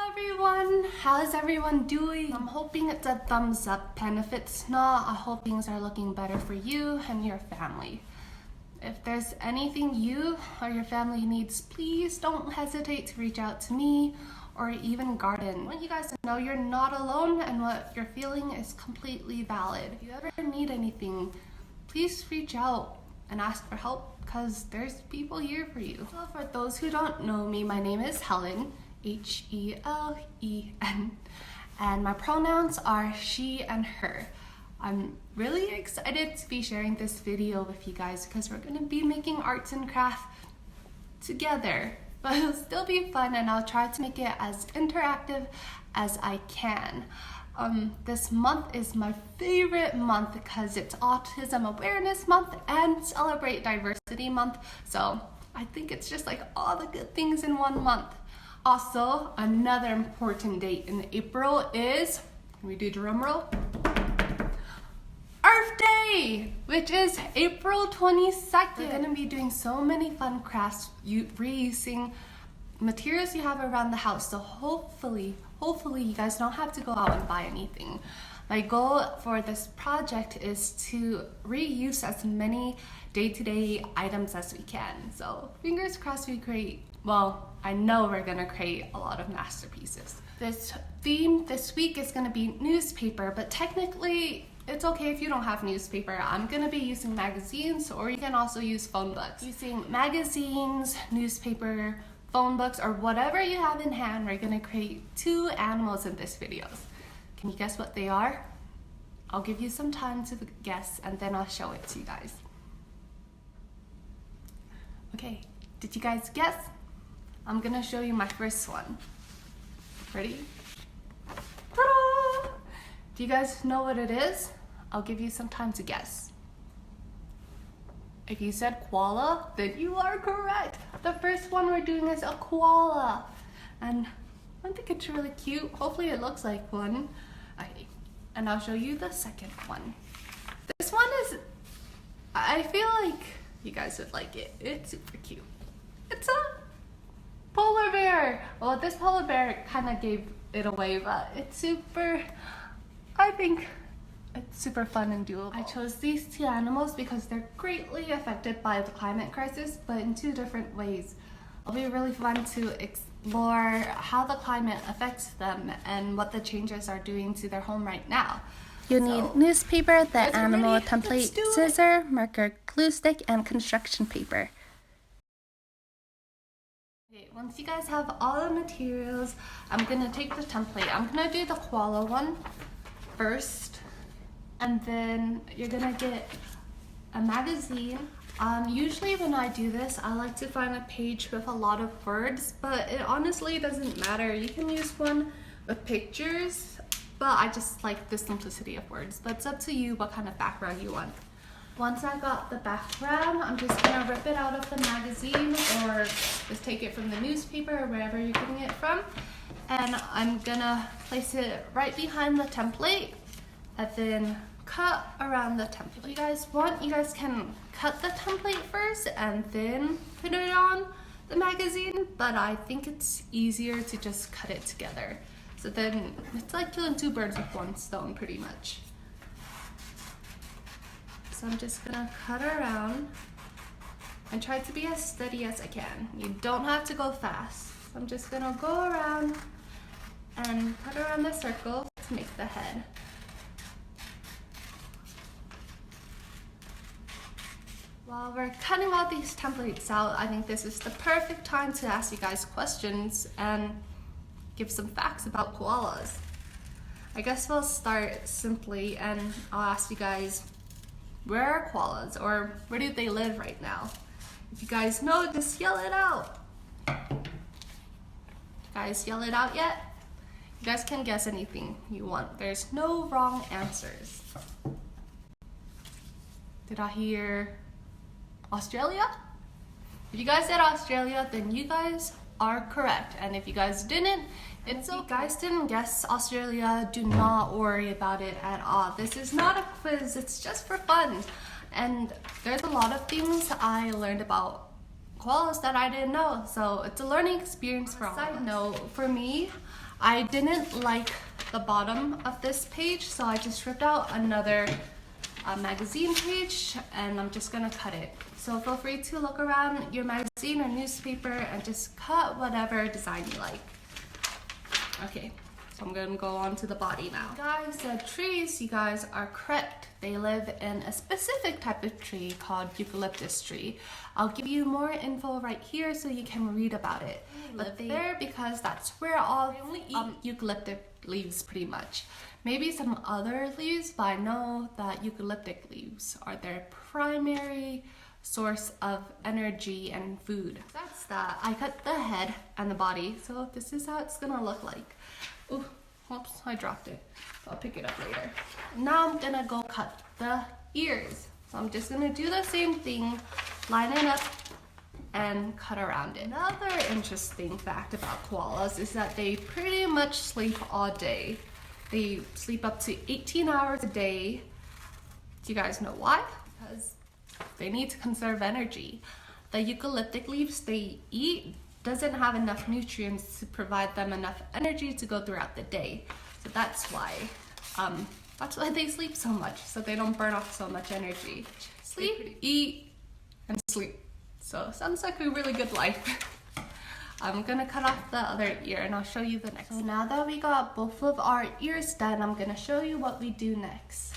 everyone, how's everyone doing? I'm hoping it's a thumbs up, and if it's not, I hope things are looking better for you and your family. If there's anything you or your family needs, please don't hesitate to reach out to me or even Garden. I want you guys to know you're not alone and what you're feeling is completely valid. If you ever need anything, please reach out and ask for help because there's people here for you. So for those who don't know me, my name is Helen, Helen, and my pronouns are she and her. I'm really excited to be sharing this video with you guys because we're gonna be making arts and crafts together, but it'll still be fun and I'll try to make it as interactive as I can. This month is my favorite month because it's Autism Awareness Month and Celebrate Diversity Month, so I think it's just like all the good things in one month. Also, another important date in April is, can we do drum roll? Earth Day, which is April 22nd. We're gonna be doing so many fun crafts, reusing materials you have around the house. So hopefully you guys don't have to go out and buy anything. My goal for this project is to reuse as many day-to-day items as we can. So fingers crossed we create, well, I know we're gonna create a lot of masterpieces. This theme this week is gonna be newspaper, but technically it's okay if you don't have newspaper. I'm gonna be using magazines, or you can also use phone books. Using magazines, newspaper, phone books, or whatever you have in hand, we're gonna create two animals in this video. Can you guess what they are? I'll give you some time to guess and then I'll show it to you guys. Okay, did you guys guess? I'm gonna show you my first one. Ready? Ta-da! Do you guys know what it is? I'll give you some time to guess. If you said koala, then you are correct. The first one we're doing is a koala. And I think it's really cute. Hopefully it looks like one. Okay. And I'll show you the second one. This one is, I feel like you guys would like it. It's super cute. It's a polar bear. Well, this polar bear kind of gave it away, but it's super, I think it's super fun and doable. I chose these two animals because they're greatly affected by the climate crisis, but in two different ways. It'll be really fun to explore how the climate affects them and what the changes are doing to their home right now. You need newspaper, the animal template, scissor, marker, glue stick, and construction paper. Okay, once you guys have all the materials, I'm gonna take the template. I'm gonna do the koala one first, and then you're gonna get a magazine. Usually when I do this, I like to find a page with a lot of words, but it honestly doesn't matter. You can use one with pictures, but I just like the simplicity of words. But it's up to you what kind of background you want. Once I got the background, I'm just gonna rip it out of the magazine or just take it from the newspaper or wherever you're getting it from. And I'm gonna place it right behind the template and then cut around the template. If you guys want, you guys can cut the template first and then put it on the magazine, but I think it's easier to just cut it together. So then it's like killing two birds with one stone pretty much. So I'm just gonna cut around and try to be as steady as I can. You don't have to go fast. I'm just gonna go around and cut around the circle to make the head. While we're cutting all these templates out, I think this is the perfect time to ask you guys questions and give some facts about koalas. I guess we'll start simply and I'll ask you guys, where are koalas, or where do they live right now? If you guys know, just yell it out. Guys, yell it out yet? You guys can guess anything you want. There's no wrong answers. Did I hear Australia? If you guys said Australia, then you guys are correct. And if you guys didn't, it's okay. If you guys didn't guess Australia, do not worry about it at all. This is not a quiz, it's just for fun. And there's a lot of things I learned about koalas that I didn't know. So it's a learning experience for all of us. Side note, for me, I didn't like the bottom of this page, so I just ripped out another magazine page and I'm just gonna cut it. So feel free to look around your magazine or newspaper and just cut whatever design you like. Okay, so I'm gonna go on to the body now. Guys, the trees, you guys, are correct. They live in a specific type of tree called eucalyptus tree. I'll give you more info right here so you can read about it. But there because that's where all eucalyptus leaves pretty much. Maybe some other leaves, but I know that eucalyptic leaves are their primary source of energy and food. That's that. I cut the head and the body, so this is how it's gonna look like. Ooh, oops, I dropped it. I'll pick it up later. Now I'm gonna go cut the ears. So I'm just gonna do the same thing, line it up and cut around it. Another interesting fact about koalas is that they pretty much sleep all day. They sleep up to 18 hours a day. Do you guys know why? Because they need to conserve energy. The eucalyptic leaves they eat doesn't have enough nutrients to provide them enough energy to go throughout the day. So that's why they sleep so much, so they don't burn off so much energy. Sleep, eat, and sleep. So sounds like a really good life. I'm gonna cut off the other ear and I'll show you the next. So now that we got both of our ears done, I'm gonna show you what we do next.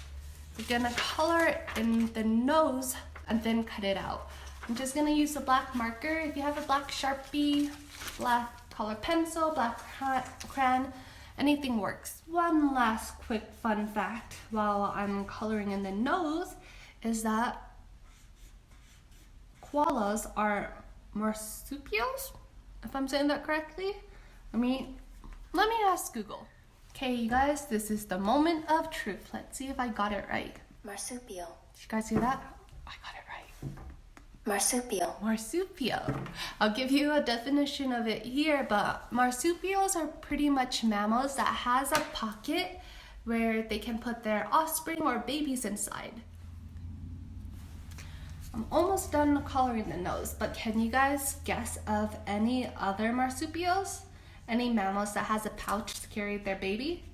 We're gonna color in the nose and then cut it out. I'm just gonna use a black marker. If you have a black Sharpie, black color pencil, black crayon, anything works. One last quick fun fact while I'm coloring in the nose is that koalas are marsupials, if I'm saying that correctly. Let me ask Google. Okay, you guys, this is the moment of truth. Let's see if I got it right. Marsupial. Did you guys see that? I got it right. Marsupial. Marsupial. I'll give you a definition of it here, but marsupials are pretty much mammals that has a pocket where they can put their offspring or babies inside. I'm almost done coloring the nose, but can you guys guess of any other marsupials? Any mammals that has a pouch to carry their baby?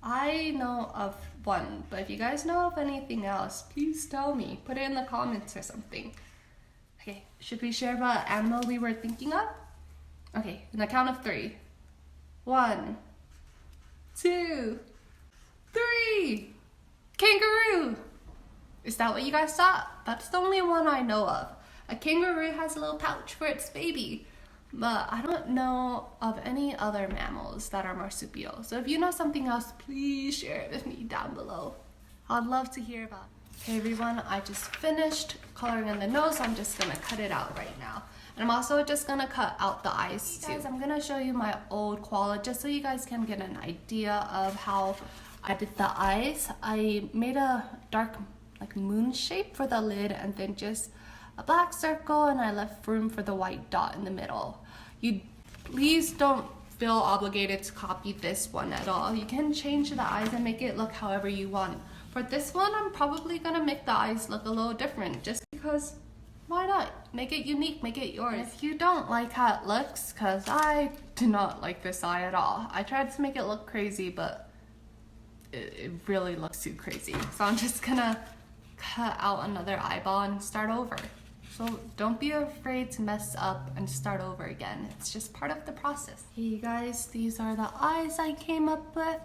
I know of one, but if you guys know of anything else, please tell me. Put it in the comments or something. Okay, should we share what animal we were thinking of? Okay, in the count of 3. 1, 2, 3. Kangaroo! Is that what you guys thought? That's the only one I know of. A kangaroo has a little pouch for its baby, but I don't know of any other mammals that are marsupial. So if you know something else, please share it with me down below. I'd love to hear about it. Okay everyone, I just finished coloring in the nose, so I'm just gonna cut it out right now. And I'm also just gonna cut out the eyes too. Guys, I'm gonna show you my old koala just so you guys can get an idea of how I did the eyes. I made a dark moon shape for the lid and then just a black circle, and I left room for the white dot in the middle. You please don't feel obligated to copy this one at all. You can change the eyes and make it look however you want. For this one, I'm probably gonna make the eyes look a little different just because why not? Make it unique, make it yours. If you don't like how it looks, cause I do not like this eye at all. I tried to make it look crazy, but it really looks too crazy. So I'm just gonna cut out another eyeball and start over. So don't be afraid to mess up and start over again. It's just part of the process. Hey you guys, these are the eyes I came up with,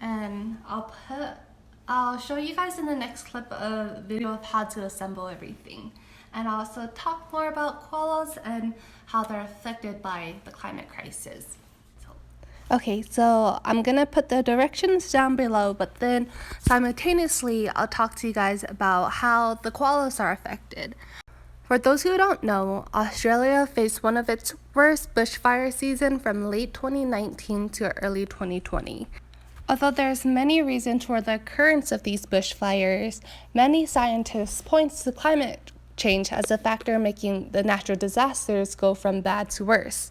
and I'll show you guys in the next clip a video of how to assemble everything. And I'll also talk more about koalas and how they're affected by the climate crisis. Okay, so I'm gonna put the directions down below, but then simultaneously I'll talk to you guys about how the koalas are affected. For those who don't know, Australia faced one of its worst bushfire season from late 2019 to early 2020. Although there's many reasons for the occurrence of these bushfires, many scientists point to climate change as a factor making the natural disasters go from bad to worse.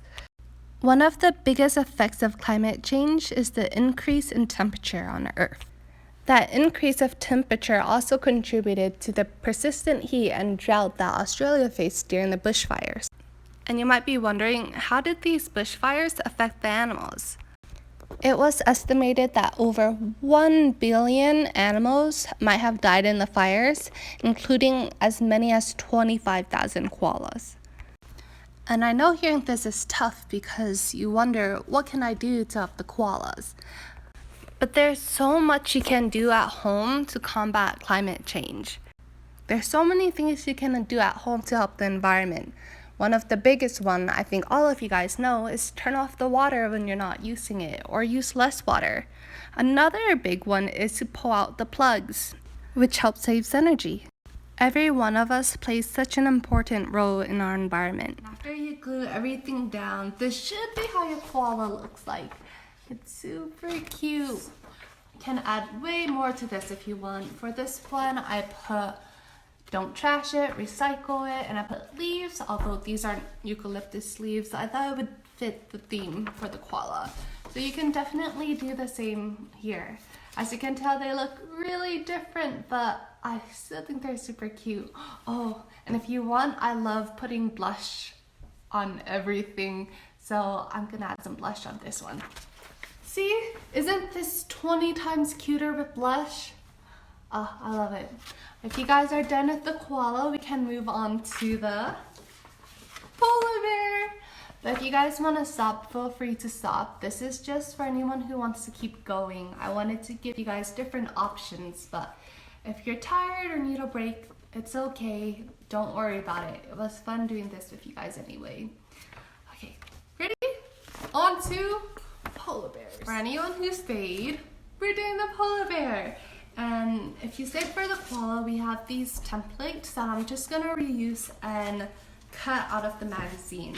One of the biggest effects of climate change is the increase in temperature on Earth. That increase of temperature also contributed to the persistent heat and drought that Australia faced during the bushfires. And you might be wondering, how did these bushfires affect the animals? It was estimated that over 1 billion animals might have died in the fires, including as many as 25,000 koalas. And I know hearing this is tough because you wonder, what can I do to help the koalas? But there's so much you can do at home to combat climate change. There's so many things you can do at home to help the environment. One of the biggest one, I think all of you guys know, is turn off the water when you're not using it or use less water. Another big one is to pull out the plugs, which helps save energy. Every one of us plays such an important role in our environment. After you glue everything down, this should be how your koala looks like. It's super cute. You can add way more to this if you want. For this one, I put don't trash it, recycle it, and I put leaves, although these aren't eucalyptus leaves. I thought it would fit the theme for the koala. So you can definitely do the same here. As you can tell, they look really different, but I still think they're super cute. Oh, and if you want, I love putting blush on everything. So I'm gonna add some blush on this one. See, isn't this 20 times cuter with blush? Oh, I love it. If you guys are done with the koala, we can move on to the polar bear. But if you guys want to stop, feel free to stop. This is just for anyone who wants to keep going. I wanted to give you guys different options, but if you're tired or need a break, it's okay. Don't worry about it. It was fun doing this with you guys anyway. Okay, ready? On to polar bears. For anyone who stayed, we're doing the polar bear. And if you stayed for the koala, we have these templates that I'm just gonna reuse and cut out of the magazine.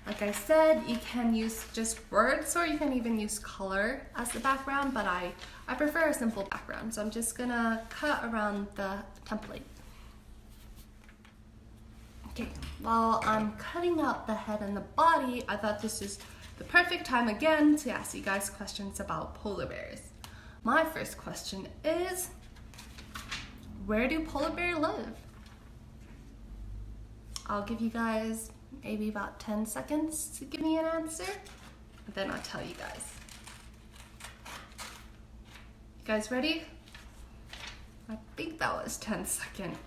Like I said, you can use just words or you can even use color as the background, but I prefer a simple background. So I'm just gonna cut around the template. Okay, while I'm cutting out the head and the body, I thought this is the perfect time again to ask you guys questions about polar bears. My first question is, where do polar bears live? I'll give you guys maybe about 10 seconds to give me an answer, and then I'll tell you guys. You guys ready? I think that was 10 seconds.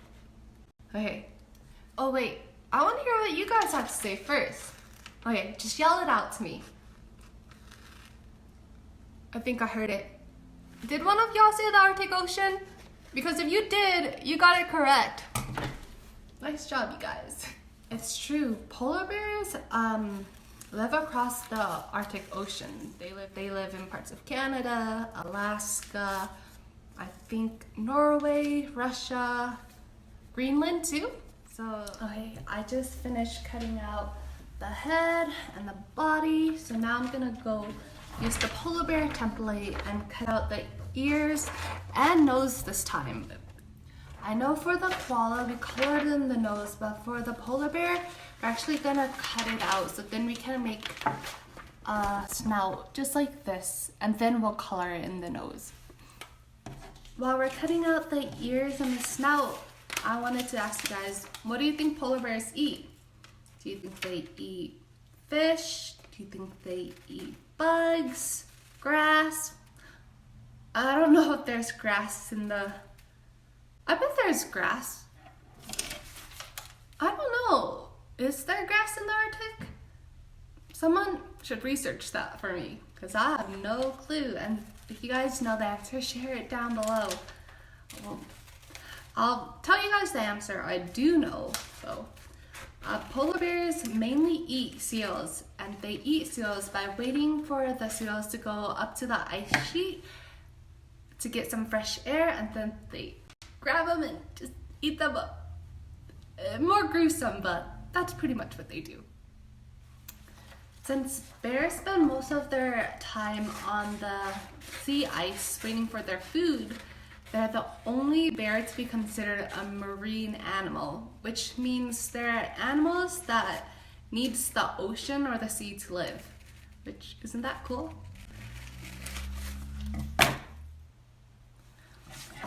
Okay. Oh wait, I want to hear what you guys have to say first. Okay, just yell it out to me. I think I heard it. Did one of y'all say the Arctic Ocean? Because if you did, you got it correct. Nice job, you guys. It's true. Polar bears live across the Arctic Ocean. They live in parts of Canada, Alaska, I think Norway, Russia, Greenland too. So, okay, I just finished cutting out the head and the body. So now I'm gonna go use the polar bear template and cut out the ears and nose this time. I know for the koala we colored in the nose, but for the polar bear we're actually gonna cut it out, so then we can make a snout just like this, and then we'll color it in the nose. While we're cutting out the ears and the snout, I wanted to ask you guys, what do you think polar bears eat? Do you think they eat fish? Do you think they eat bugs, grass? I don't know if there's grass in the... I bet there's grass. I don't know. Is there grass in the Arctic? Someone should research that for me, because I have no clue. And if you guys know the answer, share it down below. I'll tell you guys the answer I do know, though. Polar bears mainly eat seals, and they eat seals by waiting for the seals to go up to the ice sheet to get some fresh air, and then they grab them and just eat them up. More gruesome, but that's pretty much what they do. Since bears spend most of their time on the sea ice waiting for their food, they're the only bear to be considered a marine animal, which means they're animals that needs the ocean or the sea to live. Which, isn't that cool?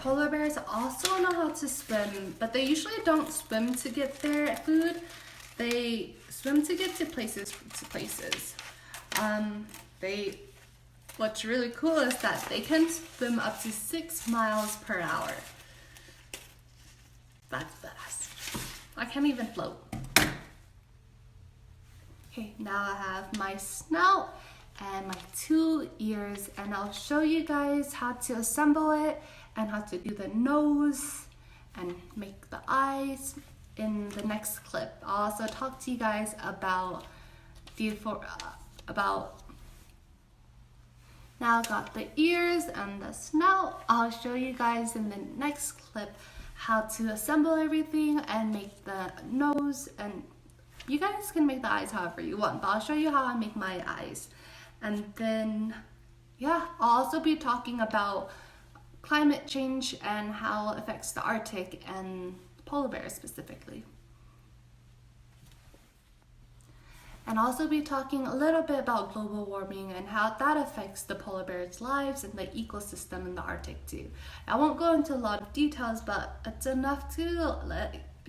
Polar bears also know how to swim, but they usually don't swim to get their food. They swim to get to places. What's really cool is that they can swim up to 6 miles per hour. That's fast. I can't even float. Okay, now I have my snout and my 2 ears, and I'll show you guys how to assemble it and how to do the nose and make the eyes in the next clip. I'll also talk to you guys about now I've got the ears and the snout. I'll show you guys in the next clip how to assemble everything and make the nose, and you guys can make the eyes however you want, but I'll show you how I make my eyes. And then, yeah, I'll also be talking about climate change and how it affects the Arctic and polar bears specifically. And also be talking a little bit about global warming and how that affects the polar bears' lives and the ecosystem in the Arctic too. I won't go into a lot of details, but it's enough to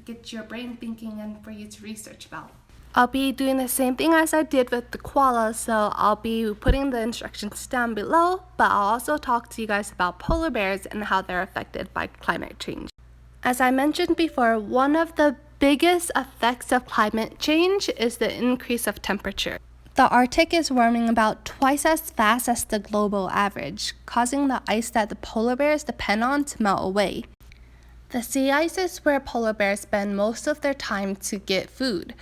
get your brain thinking and for you to research about. I'll be doing the same thing as I did with the koala, so I'll be putting the instructions down below, but I'll also talk to you guys about polar bears and how they're affected by climate change. As I mentioned before, one of the biggest effects of climate change is the increase of temperature. The Arctic is warming about twice as fast as the global average, causing the ice that the polar bears depend on to melt away. The sea ice is where polar bears spend most of their time to get food.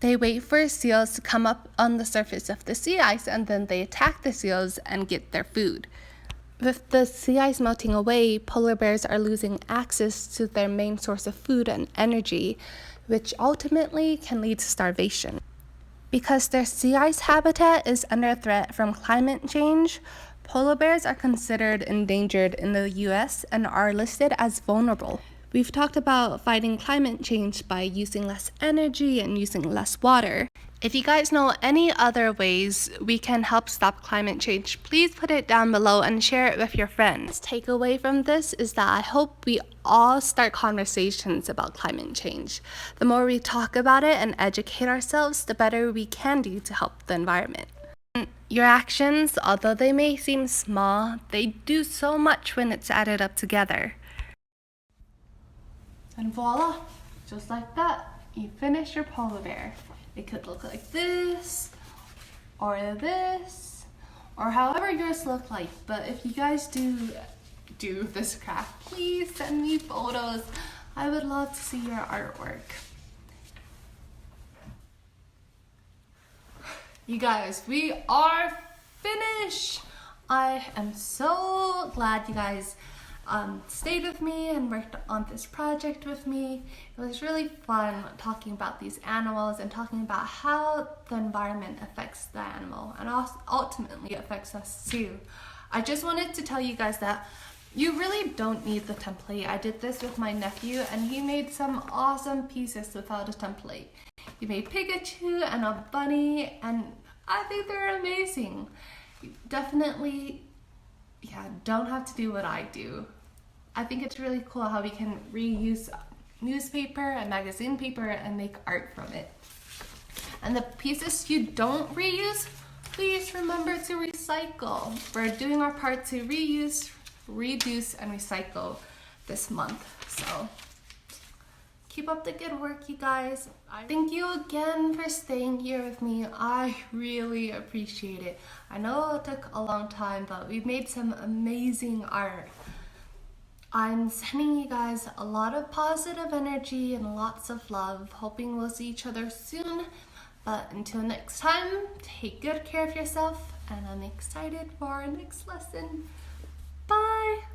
They wait for seals to come up on the surface of the sea ice, and then they attack the seals and get their food. With the sea ice melting away, polar bears are losing access to their main source of food and energy, which ultimately can lead to starvation. Because their sea ice habitat is under threat from climate change, polar bears are considered endangered in the US and are listed as vulnerable. We've talked about fighting climate change by using less energy and using less water. If you guys know any other ways we can help stop climate change, please put it down below and share it with your friends. Takeaway from this is that I hope we all start conversations about climate change. The more we talk about it and educate ourselves, the better we can do to help the environment. Your actions, although they may seem small, they do so much when it's added up together. And voila, just like that, you finish your polar bear. It could look like this, or however yours look like. But if you guys do this craft, please send me photos. I would love to see your artwork. You guys, we are finished. I am so glad you guys stayed with me and worked on this project with me. It was really fun talking about these animals and talking about how the environment affects the animal and also ultimately affects us too. I just wanted to tell you guys that you really don't need the template. I did this with my nephew and he made some awesome pieces without a template. He made Pikachu and a bunny, and I think they're amazing. You definitely, don't have to do what I do. I think it's really cool how we can reuse newspaper and magazine paper and make art from it. And the pieces you don't reuse, please remember to recycle. We're doing our part to reuse, reduce, and recycle this month. So keep up the good work, you guys. Thank you again for staying here with me. I really appreciate it. I know it took a long time, but we've made some amazing art. I'm sending you guys a lot of positive energy and lots of love, hoping we'll see each other soon. But until next time, take good care of yourself, and I'm excited for our next lesson. Bye!